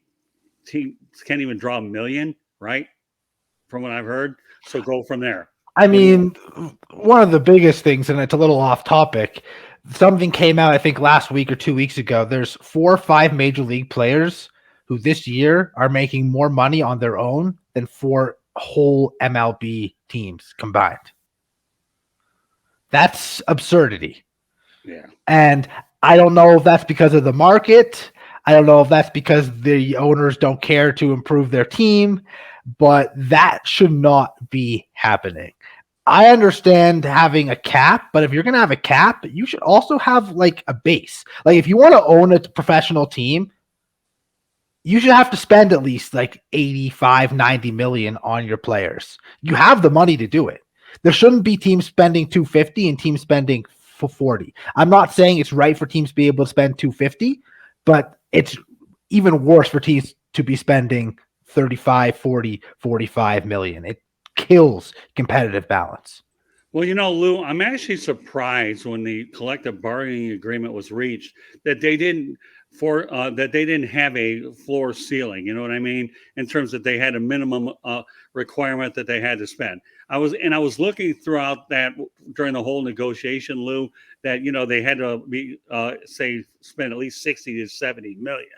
teams can't even draw a million, right? From what I've heard. So go from there. I mean, one of the biggest things, and it's a little off topic, something came out, I think, last week or 2 weeks ago. There's 4 or 5 major league players who this year are making more money on their own than 4 whole MLB teams combined. That's absurdity. Yeah. And I don't know if that's because of the market. I don't know if that's because the owners don't care to improve their team, but that should not be happening. I understand having a cap, but if you're going to have a cap, you should also have like a base. Like if you want to own a professional team, you should have to spend at least like 85, 90 million on your players. You have the money to do it. There shouldn't be teams spending 250 and teams spending 40. I'm not saying it's right for teams to be able to spend 250, but it's even worse for teams to be spending 35, 40, 45 million. It kills competitive balance. Well, Lou, I'm actually surprised when the collective bargaining agreement was reached that they didn't have a floor ceiling. You know what I mean? In terms that they had a minimum requirement that they had to spend. I was looking throughout that during the whole negotiation, Lou, that they had to be spend at least 60 to 70 million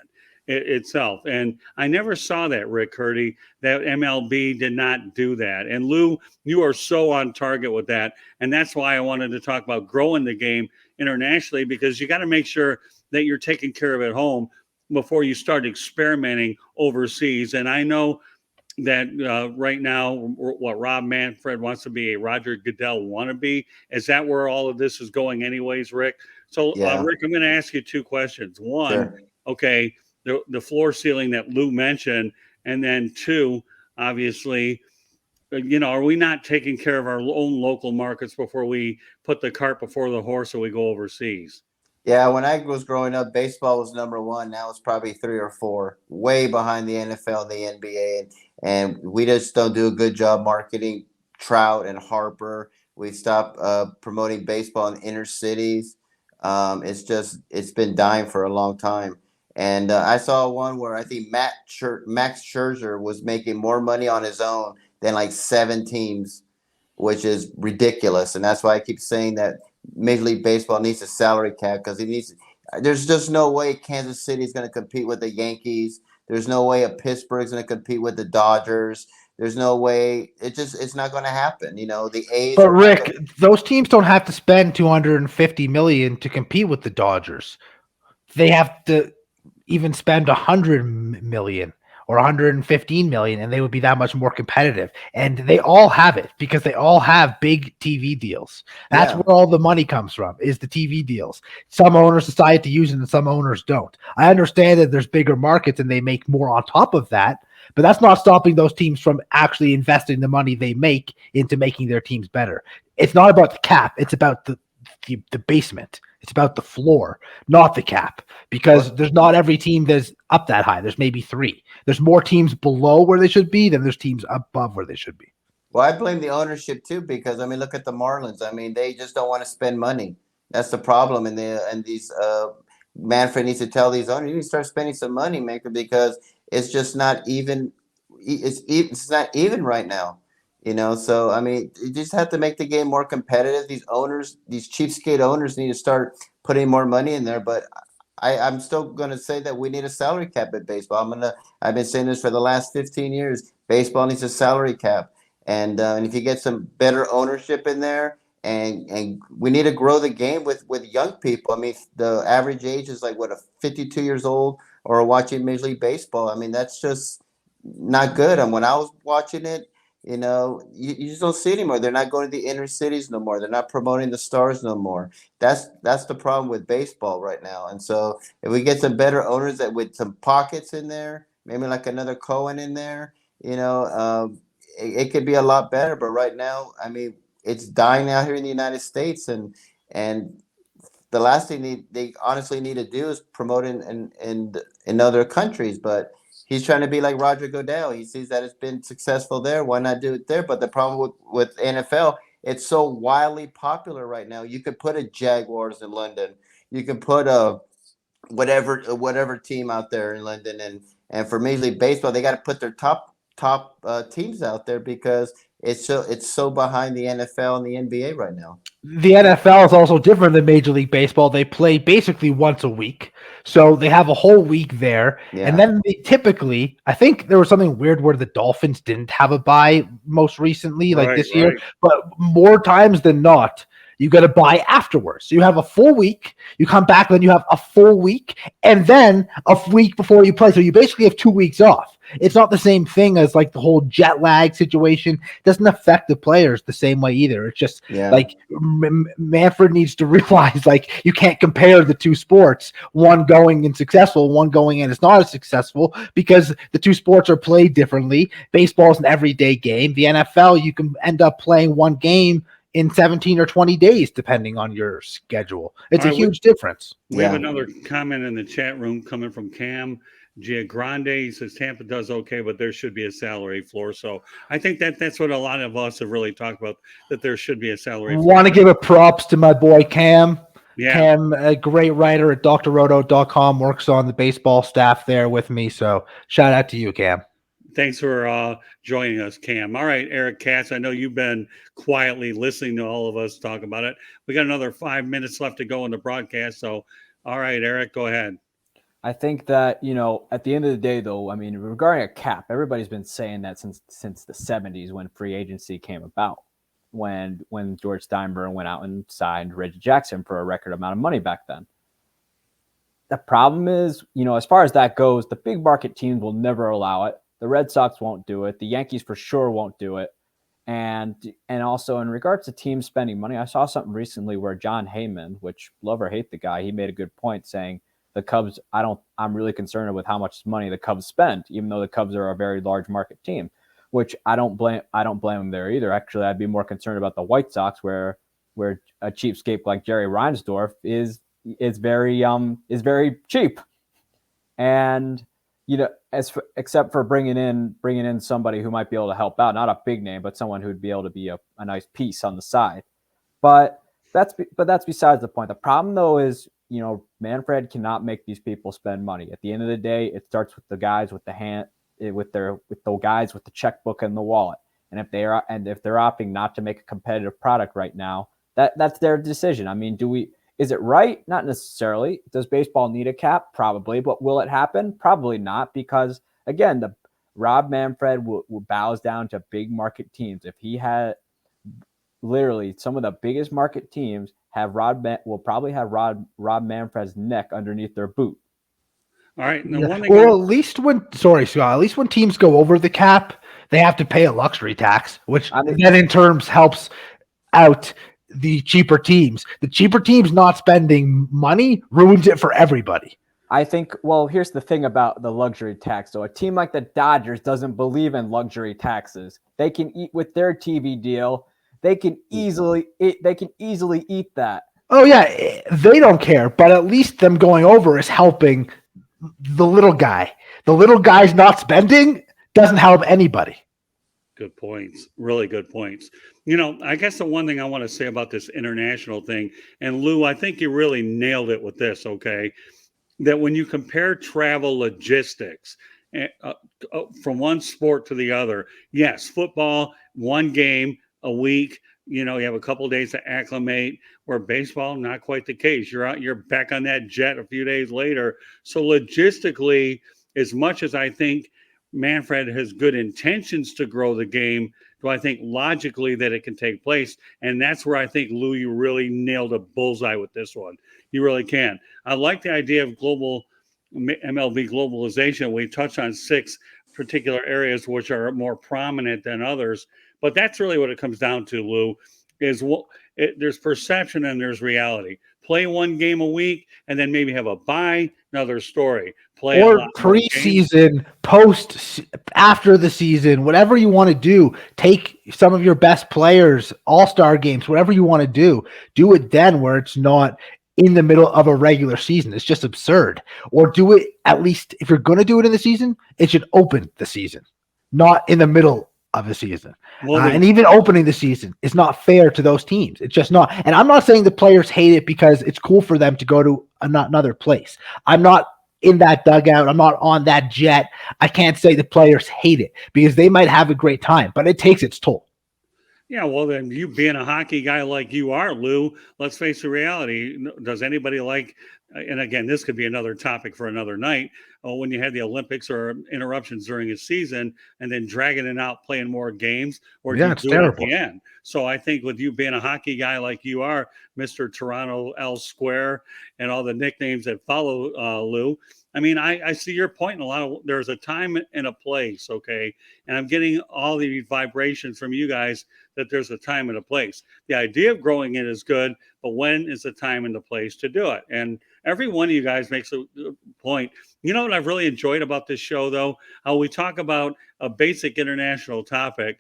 itself. And I never saw that, Rick Curti, that MLB did not do that. And Lou, you are so on target with that. And that's why I wanted to talk about growing the game internationally, because you got to make sure that you're taking care of at home before you start experimenting overseas. And I know that right now, what Rob Manfred wants to be a Roger Goodell wannabe. Is that where all of this is going anyways, Rick? So, Yeah. Rick, I'm going to ask you 2 questions. One, Sure. okay, the floor ceiling that Lou mentioned, and then 2, obviously, are we not taking care of our own local markets before we put the cart before the horse and we go overseas? Yeah, when I was growing up, baseball was number 1. Now it's probably 3 or 4, way behind the NFL and the NBA. And we just don't do a good job marketing Trout and Harper. We stopped promoting baseball in inner cities. It's been dying for a long time. And I saw one where I think Max Scherzer was making more money on his own than like 7 teams, which is ridiculous. And that's why I keep saying that Major League Baseball needs a salary cap, because there's just no way Kansas City is going to compete with the Yankees. There's no way Pittsburgh is going to compete with the Dodgers. There's no way. It's not going to happen. The A's. But Rick, those teams don't have to spend 250 million to compete with the Dodgers. They have to even spend 100 million or 115 million, and they would be that much more competitive. And they all have it because they all have big TV deals. That's where all the money comes from, is the TV deals. Some owners decide to use it and some owners don't. I understand that there's bigger markets and they make more on top of that, but that's not stopping those teams from actually investing the money they make into making their teams better. It's not about the cap. It's about the basement. It's about the floor, not the cap, because there's not every team that's up that high. There's maybe 3. There's more teams below where they should be than there's teams above where they should be. Well, I blame the ownership too, because look at the Marlins. They just don't want to spend money. That's the problem. And these Manfred needs to tell these owners, you need to start spending some money, maker, because it's just not even. It's not even right now. So you just have to make the game more competitive. These owners, these cheapskate owners, need to start putting more money in there. But I'm still going to say that we need a salary cap at baseball. I've been saying this for the last 15 years. Baseball needs a salary cap, and if you get some better ownership in there, and we need to grow the game with young people. I mean, the average age is like what, 52 years old or watching Major League Baseball. I mean, that's just not good. And when I was watching it, you just don't see it anymore. They're not going to the inner cities no more. They're not promoting the stars no more. That's the problem with baseball right now. And so if we get some better owners that with some pockets in there, maybe like another Cohen in there, it could be a lot better. But right now, I mean, it's dying out here in the United States, and the last thing they honestly need to do is promote in other countries. But he's trying to be like Roger Goodell. He sees that it's been successful there. Why not do it there? But the problem with NFL, it's so wildly popular right now. You could put a Jaguars in London. You can put a whatever team out there in London, and for Major League Baseball, they got to put their top teams out there because it's so behind the NFL and the NBA right now. The NFL is also different than Major League Baseball. They play basically once a week. So they have a whole week there. Yeah. And then they typically, I think there was something weird where the Dolphins didn't have a bye most recently, like this year. Right. But more times than not, you got to buy afterwards. So you have a full week, you come back, then you have a full week, and then a week before you play. So you basically have 2 weeks off. It's not the same thing as like the whole jet lag situation. It doesn't affect the players the same way either. It's just like Manfred needs to realize like you can't compare the two sports, one going and successful, one going and it's not as successful because the two sports are played differently. Baseball is an everyday game. The NFL, you can end up playing one game in 17 or 20 days, depending on your schedule. It's a huge difference. We have another comment in the chat room coming from Cam Giagrande. He says Tampa does okay, but there should be a salary floor. So I think that's what a lot of us have really talked about, that there should be a salary floor. Want to give a props to my boy Cam. Yeah. Cam, a great writer at drroto.com, works on the baseball staff there with me. So shout out to you, Cam. Thanks for joining us, Cam. All right, Eric Katz, I know you've been quietly listening to all of us talk about it. We got another 5 minutes left to go in the broadcast. So, all right, Eric, go ahead. I think that, at the end of the day, though, I mean, regarding a cap, everybody's been saying that since the 70s when free agency came about, when George Steinbrenner went out and signed Reggie Jackson for a record amount of money back then. The problem is, as far as that goes, the big market teams will never allow it. The Red Sox won't do it. The Yankees for sure won't do it. And also in regards to teams spending money, I saw something recently where John Heyman, which love or hate the guy, he made a good point saying the Cubs, I'm really concerned with how much money the Cubs spend, even though the Cubs are a very large market team, which I don't blame them there either. Actually, I'd be more concerned about the White Sox where a cheapskate like Jerry Reinsdorf is very cheap. And except for bringing in somebody who might be able to help out, not a big name, but someone who'd be able to be a nice piece on the side. But that's besides the point. The problem though is, Manfred cannot make these people spend money. At the end of the day, it starts with the guys with the guys with the checkbook and the wallet. And if they're opting not to make a competitive product right now, that's their decision. I mean, is it right? Not necessarily. Does baseball need a cap? Probably. But will it happen? Probably not, because, again, Rob Manfred will bows down to big market teams. If he had literally some of the biggest market teams will probably have Rob Manfred's neck underneath their boot. All right. Or at least when teams go over the cap, they have to pay a luxury tax, which then in terms helps out the cheaper teams. The cheaper teams not spending money ruins it for everybody. I think, well, here's the thing about the luxury tax. So a team like the Dodgers doesn't believe in luxury taxes. They can eat with their TV deal. They can easily eat that. Oh yeah, they don't care, but at least them going over is helping the little guy. The little guy's not spending doesn't help anybody. Good points. Really good points. I guess the one thing I want to say about this international thing, and Lou, I think you really nailed it with this, okay, that when you compare travel logistics from one sport to the other, yes, football, one game a week, you have a couple of days to acclimate, where baseball, not quite the case. You're back on that jet a few days later. So logistically, as much as I think Manfred has good intentions to grow the game, do I think logically that it can take place? And that's where I think, Lou, you really nailed a bullseye with this one. You really can. I like the idea of MLB globalization. We touched on 6 particular areas which are more prominent than others, but that's really what it comes down to, Lou, is there's perception and there's reality. Play 1 game a week and then maybe have a bye, another story. Play or a lot more games. preseason, post, after the season, whatever you want to do. Take some of your best players, all-star games, whatever you want to do. Do it then where it's not in the middle of a regular season. It's just absurd. Or do it, at least if you're going to do it in the season, it should open the season, not in the middle of a season. Well, And even opening the season is not fair to those teams. It's just not. And I'm not saying the players hate it because it's cool for them to go to another place. I'm not in that dugout. I'm not on that jet. I can't say the players hate it because they might have a great time, but it takes its toll. Yeah, well, then you being a hockey guy like you are, Lou, let's face the reality. Does anybody like, and again, this could be another topic for another night, when you had the Olympics or interruptions during a season and then dragging it out, playing more games, or do Yeah, you it's do it at terrible. the end? So I think with you being a hockey guy like you are, Mr. Toronto L Square, and all the nicknames that follow, Lou, I mean, I see your point in there's a time and a place, okay? And I'm getting all the vibrations from you guys that there's a time and a place. The idea of growing it is good, but when is the time and the place to do it? And every one of you guys makes a point. You know what I've really enjoyed about this show, though? How we talk about a basic international topic,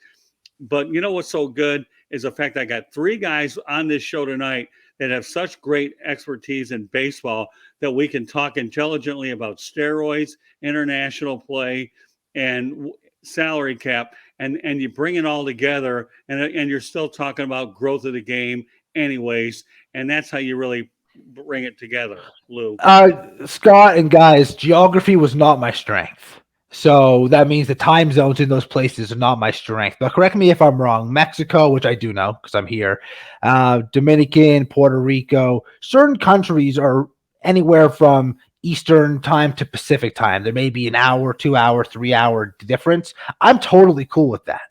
but you know what's so good is the fact that I got 3 guys on this show tonight that have such great expertise in baseball that we can talk intelligently about steroids, international play, and salary cap, and you bring it all together, and you're still talking about growth of the game anyways, and that's how you really bring it together, Lou. Scott and guys, geography was not my strength. So that means the time zones in those places are not my strength. But correct me if I'm wrong. Mexico, which I do know because I'm here, Dominican, Puerto Rico, certain countries are anywhere from Eastern time to Pacific time. There may be an hour, 2 hour, 3 hour difference. I'm totally cool with that.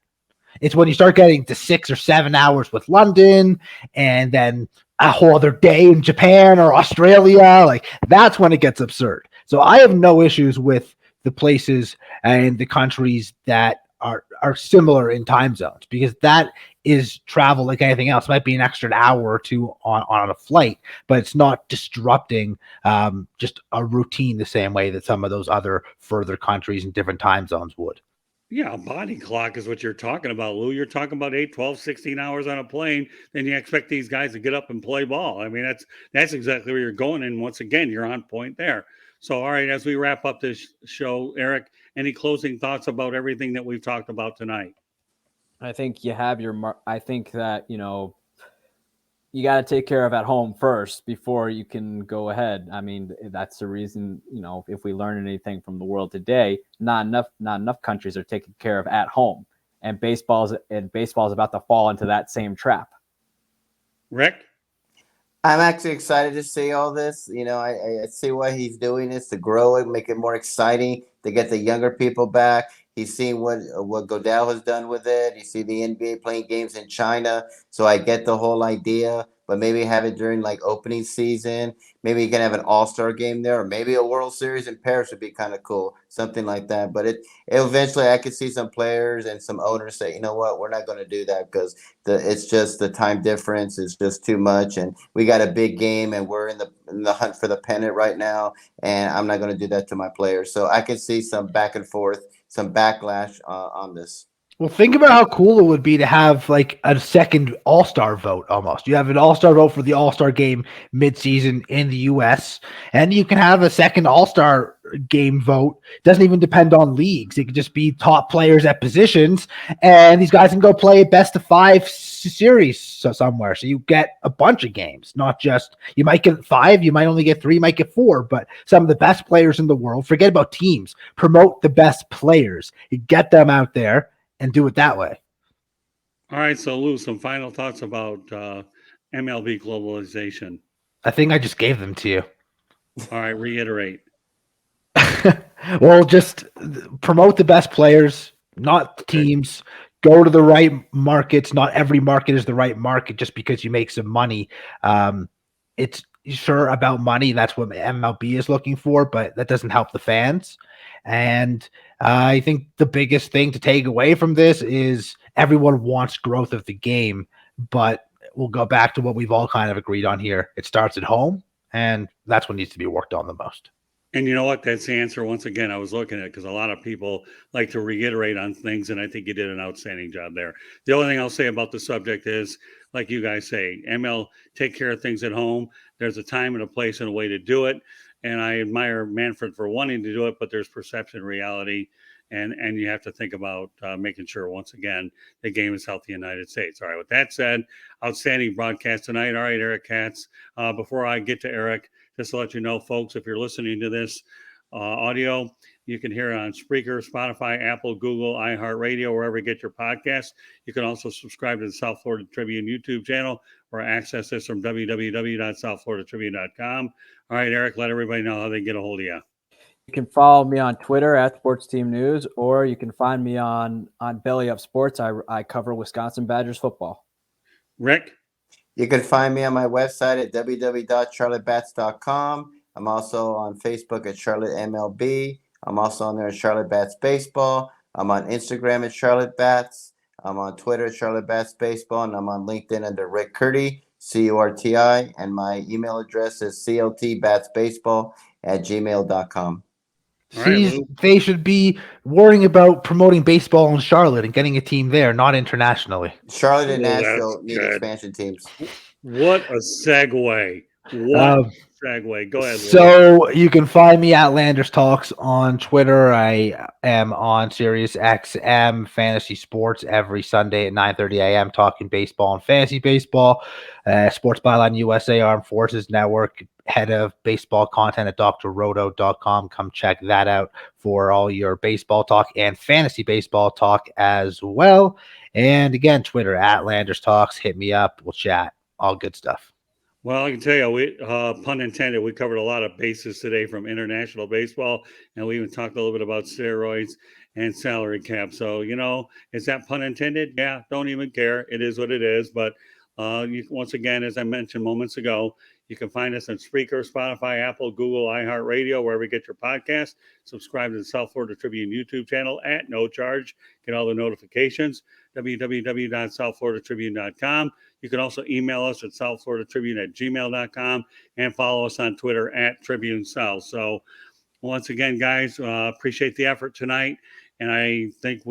It's when you start getting to 6 or 7 hours with London and then a whole other day in Japan or Australia, like that's when it gets absurd. So I have no issues with the places and the countries that are similar in time zones because that is travel like anything else. It might be an extra hour or 2 on a flight, but it's not disrupting just a routine the same way that some of those other further countries and different time zones would. Yeah, a body clock is what you're talking about, Lou. You're talking about 8, 12, 16 hours on a plane. Then you expect these guys to get up and play ball. I mean, that's exactly where you're going. And once again, you're on point there. So, all right, as we wrap up this show, Eric, any closing thoughts about everything that we've talked about tonight? I think you have I think that, you got to take care of at home first before you can go ahead. I mean, that's the reason, if we learn anything from the world today, not enough countries are taken care of at home, and baseball's about to fall into that same trap. Rick? I'm actually excited to see all this. I see what he's doing is to grow it, make it more exciting, to get the younger people back. He's seen what Godel has done with it. You see the NBA playing games in China. So I get the whole idea, but maybe have it during like opening season. Maybe you can have an all-star game there, or maybe a World Series in Paris would be kind of cool, something like that. But it eventually I could see some players and some owners say, you know what, we're not going to do that because it's just the time difference is just too much, and we got a big game, and we're in the hunt for the pennant right now, and I'm not going to do that to my players. So I can see some back and forth, some backlash on this. Well, think about how cool it would be to have like a second all-star vote almost. You have an all-star vote for the all-star game mid-season in the US, and you can have a second all-star game vote. It doesn't even depend on leagues. It could just be top players at positions, and these guys can go play a best of 5 series somewhere. So you get a bunch of games, not just, you might get 5, you might only get 3, you might get 4, but some of the best players in the world, forget about teams, promote the best players. You get them out there and do it that way. All right, so Lou, some final thoughts about MLB globalization. I think I just gave them to you. All right, reiterate. Well, just promote the best players, not teams. Go to the right markets. Not every market is the right market just because you make some money. It's sure about money. That's what MLB is looking for, but that doesn't help the fans. And I think the biggest thing to take away from this is everyone wants growth of the game, but we'll go back to what we've all kind of agreed on here. It starts at home, and that's what needs to be worked on the most. And you know what? That's the answer. Once again, I was looking at it because a lot of people like to reiterate on things, and I think you did an outstanding job there. The only thing I'll say about the subject is, like you guys say, ML, take care of things at home. There's a time and a place and a way to do it. And I admire Manfred for wanting to do it, but there's perception, reality, and you have to think about making sure, once again, the game is healthy in the United States. All right. With that said, outstanding broadcast tonight. All right, Eric Katz. Before I get to Eric, just to let you know, folks, if you're listening to this audio, you can hear it on Spreaker, Spotify, Apple, Google, iHeartRadio, wherever you get your podcasts. You can also subscribe to the South Florida Tribune YouTube channel or access this from www.southfloridatribune.com. All right, Eric, let everybody know how they get a hold of you. You can follow me on Twitter at Sports Team News, or you can find me on Belly Up Sports. I cover Wisconsin Badgers football. Rick? You can find me on my website at www.charlottebats.com. I'm also on Facebook at Charlotte MLB. I'm also on there at Charlotte Bats Baseball. I'm on Instagram at Charlotte Bats. I'm on Twitter at Charlotte Bats Baseball, and I'm on LinkedIn under Rick Curti, Curti, and my email address is cltbatsbaseball@gmail.com. See, they should be worrying about promoting baseball in Charlotte and getting a team there, not internationally. Charlotte and Nashville need expansion teams. What a segue. What a segue. Go ahead. So you can find me at Landers Talks on Twitter. I am on Sirius XM Fantasy Sports every Sunday at 9:30 a.m. talking baseball and fantasy baseball. Sports Byline USA Armed Forces Network, head of baseball content at drroto.com. Come check that out for all your baseball talk and fantasy baseball talk as well. And again, Twitter at Landers Talks. Hit me up. We'll chat. All good stuff. Well, I can tell you, we pun intended, we covered a lot of bases today from international baseball, and we even talked a little bit about steroids and salary cap. So, is that pun intended? Yeah, don't even care. It is what it is. But once again, as I mentioned moments ago, you can find us on Spreaker, Spotify, Apple, Google, iHeartRadio, wherever you get your podcast. Subscribe to the South Florida Tribune YouTube channel at no charge. Get all the notifications. www.southfloridatribune.com. You can also email us at southfloridatribune@gmail.com and follow us on Twitter at Tribune South. So once again, guys, appreciate the effort tonight. And I think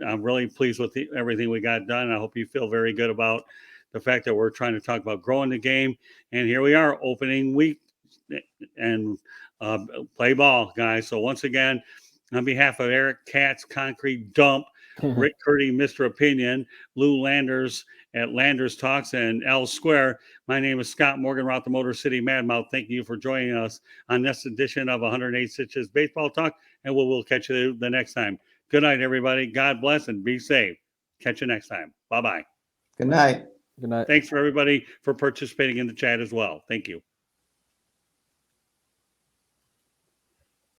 I'm really pleased with everything we got done. I hope you feel very good about the fact that we're trying to talk about growing the game. And here we are, opening week, and play ball, guys. So once again, on behalf of Eric Katz, Concrete Dump, Rick Curti, Mr. Opinion, Lou Landers at Landers Talks, and L Square, my name is Scott Morgan, Route the Motor City Madmouth. Thank you for joining us on this edition of 108 Stitches Baseball Talk, and we'll catch you the next time. Good night, everybody. God bless and be safe. Catch you next time. Bye-bye. Good night. Good night. Thanks for everybody for participating in the chat as well. Thank you.